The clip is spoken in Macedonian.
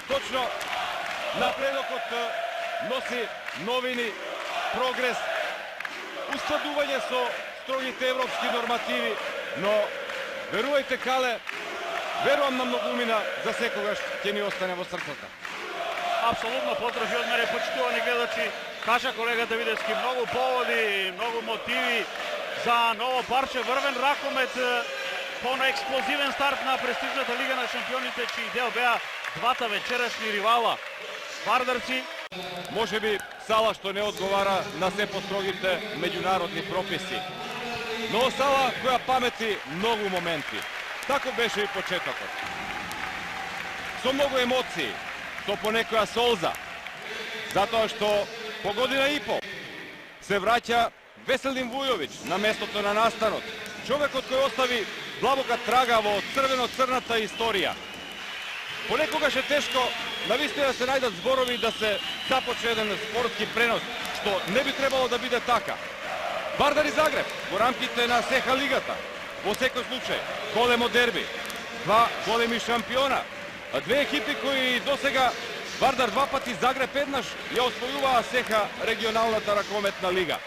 точно напредокот носи новини, прогрес, ускладување со строгите европски нормативи, но верувајте, Кале, верувам на многумина, за секогаш ќе ни остане во срцата. Апсолутно поздрави од мене, почитувани гледачи. Кажа колега Давидевски, многу поводи, многу мотиви за ново парче врвен ракомет по на експлозивен старт на престижната Лига на шампионите, чиј дел беа двата вечерашни ривала вардарци. Може би сала што не одговара на се построгите меѓународни прописи. Но сала која памети многу моменти. Тако беше и почетокот. Со многу емоции, со понекоја солза, затоа што по година и пол се враќа Веселин Вујовиќ на местото на настанот. Човекот кој остави длабока трага во црвено-црната историја. Понекогаш е тешко навистина да се најдат зборови да се започне еден спортски пренос, што не би требало да биде така. Вардар и Загреб во рамките на СХ лигата, во секој случај, големо дерби, два големи шампиона, две екипи кои досега Вардар два пати, Загреб еднаш ја освојуваа СХ регионалната ракометна лига.